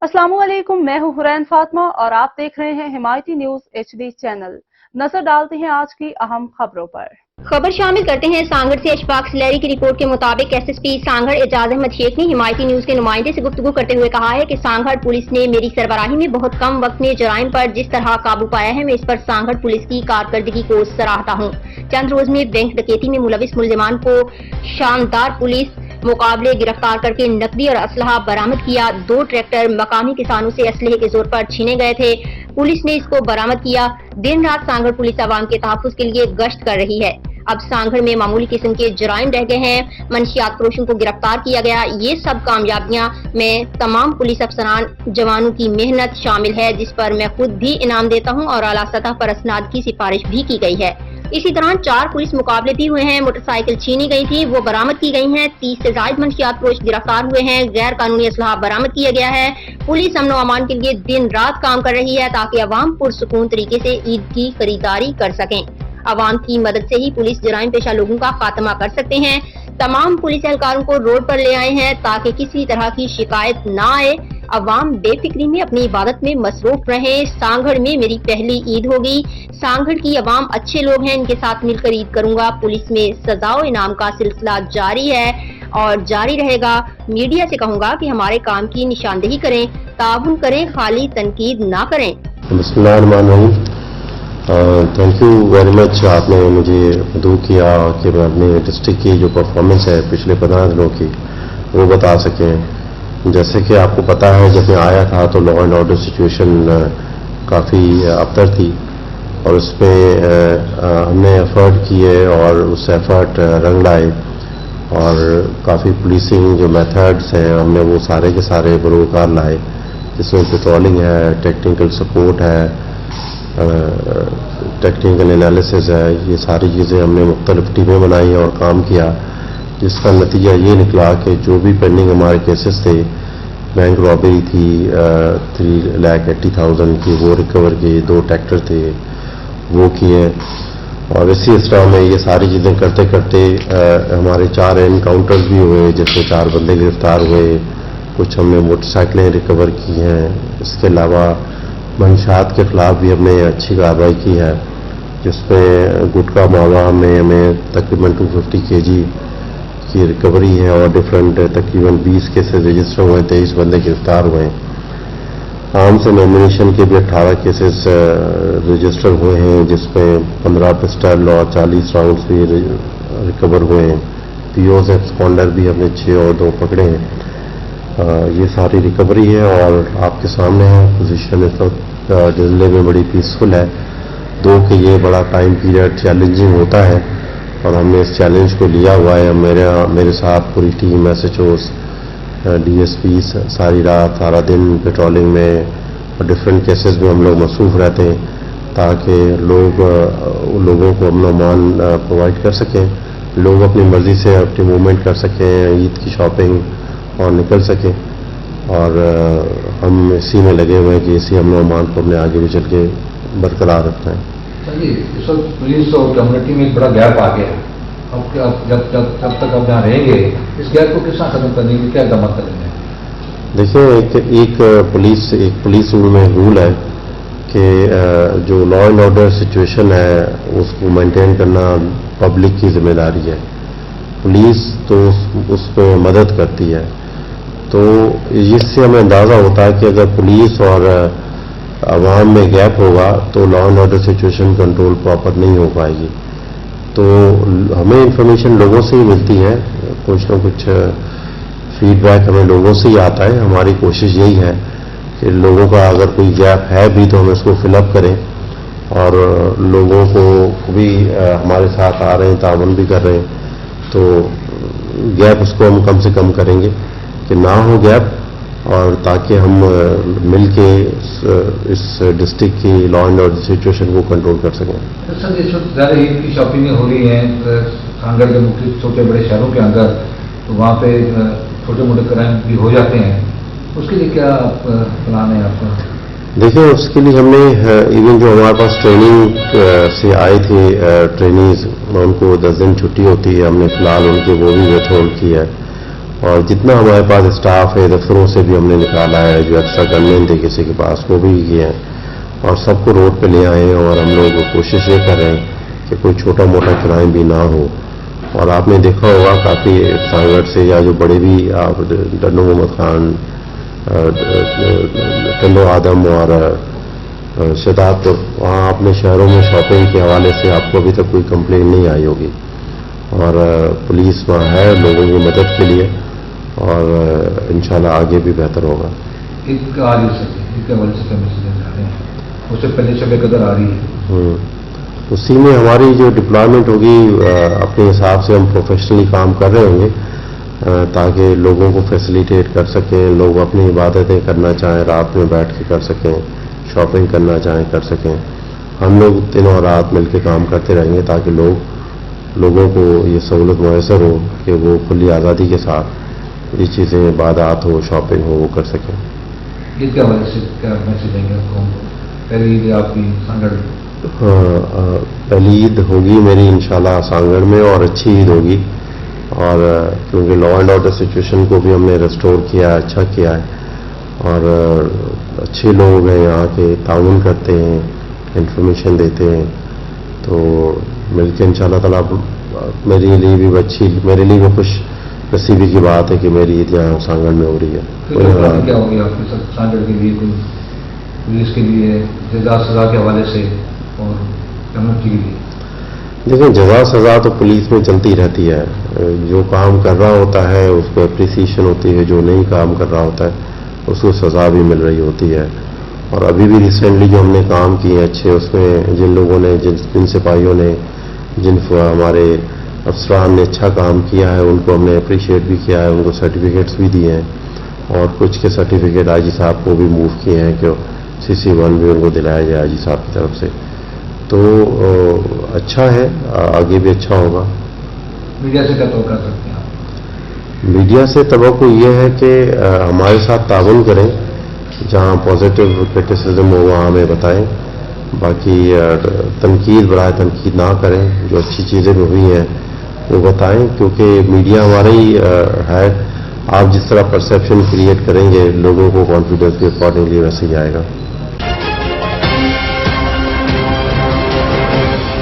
अस्सलाम वालेकुम, मैं हूं हुरैन फातिमा और आप देख रहे हैं हिमायती न्यूज HD चैनल। नजर डालते हैं आज की अहम खबरों पर। खबर शामिल करते हैं सांगड़ से। अशफाक सिलेरी की रिपोर्ट के मुताबिक SSP सांगड़ एजाज अहमद शेख ने हिमायती न्यूज के नुमाइंदे से गुफ्तगू करते हुए कहा है कि सांगड़ पुलिस ने मेरी सरबराही में बहुत कम वक्त में जराइम पर जिस तरह काबू पाया है, मैं इस पर सांगड़ पुलिस की कारकर्दगी को सराहता हूँ। चंद रोज में बैंक डकैती में मुलविस मुलजिमान को शानदार पुलिस मुकाबले गिरफ्तार करके नकदी और असलहा बरामद किया। 2 ट्रैक्टर मकामी किसानों से असलहे के जोर पर छीने गए थे, पुलिस ने इसको बरामद किया। दिन रात सांगड़ पुलिस आवाम के तहफ्फुज़ के लिए गश्त कर रही है। अब सांगड़ में मामूली किस्म के जराइम रह गए हैं, मंशियात फरोशों को गिरफ्तार किया गया। ये सब कामयाबियां में तमाम पुलिस अफसरान जवानों की मेहनत शामिल है, जिस पर मैं खुद भी इनाम देता हूं और आला सतह पर असनाद की सिफारिश भी की गई है। इसी तरह 4 पुलिस मुकाबले भी हुए हैं, मोटरसाइकिल छीनी गई थी, वो बरामद की गई हैं। 30 से ज्यादा मंशियात फरोश गिरफ्तार हुए हैं, गैर कानूनी असलहा बरामद किया गया है। पुलिस अमन व अमान के लिए दिन रात काम कर रही है ताकि अवाम पुरसुकून तरीके से ईद की खरीदारी कर सकें। अवाम की मदद से ही पुलिस जराइम पेशा लोगों का खात्मा कर सकते हैं। तमाम पुलिस एहलकारों को रोड पर ले आए हैं ताकि किसी तरह की शिकायत ना आए। अवाम बेफिक्री में अपनी इबादत में मसरूफ रहे। सांगड़ में मेरी पहली ईद होगी। सांगड़ की अवाम अच्छे लोग हैं, इनके साथ मिलकर ईद करूंगा। पुलिस में सजा व इनाम का सिलसिला जारी है और जारी रहेगा। मीडिया से कहूंगा कि हमारे काम की निशानदेही करें, ताउन करें, खाली तनकीद ना करें। बिस्मिल्लाहिर्रहमानिर्रहीम। थैंक यू वेरी मच, आपने मुझे मदऊ किया कि मैं अपने डिस्ट्रिक्ट की जो परफॉर्मेंस है पिछले 15 दिनों की वो बता सकें। जैसे कि आपको पता है, जब मैं आया था तो लॉ एंड ऑर्डर सिचुएशन काफ़ी अबतर थी और उस पर हमने एफर्ट किए और उस एफर्ट रंग लाए और काफ़ी पुलिसिंग जो मेथड्स हैं हमने वो सारे के सारे बरोकार लाए, जिसमें पेट्रोलिंग है, टेक्निकल सपोर्ट है, टेक्निकल एनालिसिस है। ये सारी चीज़ें हमने मुख्तलिफ टीमें बनाई और काम किया, जिसका नतीजा ये निकला कि जो भी पेंडिंग हमारे केसेस थे, बैंक रॉबरी थी 3,80,000 की, वो रिकवर किए। 2 ट्रैक्टर थे वो किए और इसी तरह में ये सारी चीज़ें करते करते हमारे 4 एनकाउंटर्स भी हुए, जिसमें 4 बंदे गिरफ्तार हुए। कुछ हमने मोटरसाइकिलें रिकवर की हैं। इसके अलावा मंशात के खिलाफ भी हमने अच्छी कार्रवाई की है, जिसमें गुटखा मावा में हमें तकरीबन 250 kg की रिकवरी है और डिफरेंट तकरीबन 20 केसेस रजिस्टर हुए, 23 बंदे गिरफ्तार हुए। आर्म्स एंड एम्यूनिशन के भी 18 केसेस रजिस्टर हुए हैं, जिसमें 15 पिस्टल और 40 राउंड्स भी रिकवर हुए हैं। POs एक्सपॉन्डर भी हमने 6 और 2 पकड़े हैं। ये सारी रिकवरी है और आपके सामने है। पोजीशन इस वक्त जिले में बड़ी पीसफुल है, दो कि ये बड़ा टाइम पीरियड चैलेंजिंग होता है और हमने इस चैलेंज को लिया हुआ है। मेरे साथ पूरी टीम SHOs DSP सारी रात सारा दिन पेट्रोलिंग में और डिफरेंट केसेस में हम लोग मसरूफ रहते हैं ताकि लोगों को अमन अमान प्रोवाइड कर सकें, लोग अपनी मर्जी से अपनी मूवमेंट कर सकें, ईद की शॉपिंग और निकल सकें। और हम इसी में लगे हुए हैं कि इसी अमन अमान को हमने आगे भी चल के बरकरार रखना है। जी, इस वक्त पुलिस और कम्युनिटी में एक बड़ा गैप आ गया है। अब जब तक आप जहाँ रहेंगे, इस गैप को किस तरह खत्म करने के क्या इक़दाम करेंगे? देखिए, एक पुलिस रूल में रूल है कि जो लॉ एंड ऑर्डर सिचुएशन है उसको मेंटेन करना पब्लिक की जिम्मेदारी है। पुलिस तो उस पर मदद करती है। तो इससे हमें अंदाज़ा होता है कि अगर पुलिस और आवाम में गैप होगा तो law and order situation control proper नहीं हो पाएगी। तो हमें इंफॉर्मेशन लोगों से ही मिलती है, कुछ ना कुछ फीडबैक हमें लोगों से ही आता है। हमारी कोशिश यही है कि लोगों का अगर कोई गैप है भी तो हम इसको फिलअप करें और लोगों को भी हमारे साथ आ रहे हैं, तावन भी कर रहे हैं, तो गैप उसको हम कम से कम करेंगे कि ना हो गैप, और ताकि हम मिलके इस डिस्ट्रिक्ट की लॉ एंड ऑर्डर सिचुएशन को कंट्रोल कर सकें। सर, इस वक्त ज़्यादा ईद की शॉपिंग हो रही है सांगड़ के मुख्य छोटे बड़े शहरों के अंदर, तो वहाँ पे छोटे मोटे क्राइम भी हो जाते हैं, उसके लिए क्या प्लान है आपका? देखिए, उसके लिए हमने इवन जो हमारे पास ट्रेनिंग से आए थे ट्रेनीज, उनको 10 दिन छुट्टी होती है, हमने फिलहाल उनके वो भी विथहोल्ड की है اور جتنا ہمارے پاس اسٹاف ہے دفتروں سے بھی ہم نے نکالا ہے، جو ایکسٹرا گنمین تھے کسی کے پاس وہ بھی کیے ہیں، اور سب کو روڈ پہ لے آئے ہیں، اور ہم لوگ کوشش یہ کر رہے ہیں کہ کوئی چھوٹا موٹا کرائم بھی نہ ہو. اور آپ نے دیکھا ہوگا کافی سانگڑ سے یا جو بڑے بھی آپ ڈنو محمد خان، ٹنڈو آدم اور شداد، وہاں اپنے شہروں میں شاپنگ کے حوالے سے آپ کو ابھی تک کوئی کمپلین نہیں آئی ہوگی، اور پولیس وہاں ہے لوگوں کی مدد کے لیے، اور انشاءاللہ آگے بھی بہتر ہوگا. ایک آ رہی ہے ایک حوالے سے میسیج آ رہے ہیں، اس سے پہلے شب قدر آ رہی ہے، اسی میں ہماری جو ڈپلائمنٹ ہوگی اپنے حساب سے ہم پروفیشنلی کام کر رہے ہوں گے تاکہ لوگوں کو فیسیلیٹیٹ کر سکیں، لوگ اپنی عبادتیں کرنا چاہیں رات میں بیٹھ کے کر سکیں، شاپنگ کرنا چاہیں کر سکیں. ہم لوگ دنوں رات مل کے کام کرتے رہیں گے تاکہ لوگوں کو یہ سہولت میسر ہو کہ وہ کھلی آزادی کے ساتھ یہ چیزیں عبادات ہو، شاپنگ ہو، وہ کر سکیں. عید کے حوالے سے کیا میسج دیں گے آپ کو؟ پہلی عید آپ کی سانگڑ؟ پہلی عید ہوگی میری انشاءاللہ سانگڑ میں، اور اچھی عید ہوگی، اور کیونکہ لا اینڈ آرڈر سچویشن کو بھی ہم نے ریسٹور کیا ہے، اچھا کیا ہے، اور اچھے لوگ ہیں یہاں کے، تعاون کرتے ہیں، انفارمیشن دیتے ہیں، تو مل کے انشاءاللہ تعالیٰ میرے لیے بھی اچھی، میرے لیے بھی خوش نصیبی کی بات ہے کہ میری عید یہاں سانگڑ میں ہو رہی ہے. کیا ہوگی آپ کے ساتھ سانگڑ کے لیے، کوئی پولیس کے لیے جزا سزا کے حوالے سے اور کمیونٹی کے لیے؟ دیکھیں جزا سزا تو پولیس میں چلتی رہتی ہے، جو کام کر رہا ہوتا ہے اس کو اپریسیشن ہوتی ہے، جو نہیں کام کر رہا ہوتا ہے اس کو سزا بھی مل رہی ہوتی ہے. اور ابھی بھی ریسنٹلی جو ہم نے کام کیے اچھے، اس میں جن لوگوں نے، جن سپاہیوں نے، جن ہمارے افسران نے اچھا کام کیا ہے ان کو ہم نے اپریشیٹ بھی کیا ہے، ان کو سرٹیفکیٹس بھی دیے ہیں، اور کچھ کے سرٹیفکیٹ آئی جی صاحب کو بھی موو کیے ہیں کہ CC1 بھی ان کو دلایا جائے آئی جی صاحب کی طرف سے. تو اچھا ہے، آگے بھی اچھا ہوگا. میڈیا سے کیا توقع کرتے ہیں آپ؟ میڈیا سے توقع یہ ہے کہ ہمارے ساتھ تعاون کریں، جہاں پازیٹیو کرٹیسزم ہو وہاں ہمیں بتائیں، باقی تنقید برائے تنقید نہ کریں، جو اچھی چیزیں بھی ہوئی ہیں وہ بتائیں، کیونکہ میڈیا ہمارا ہی ہے. آپ جس طرح پرسیپشن کریٹ کریں گے لوگوں کو کانفیڈنس بھی اکارڈنگلی ویسے ہی آئے گا.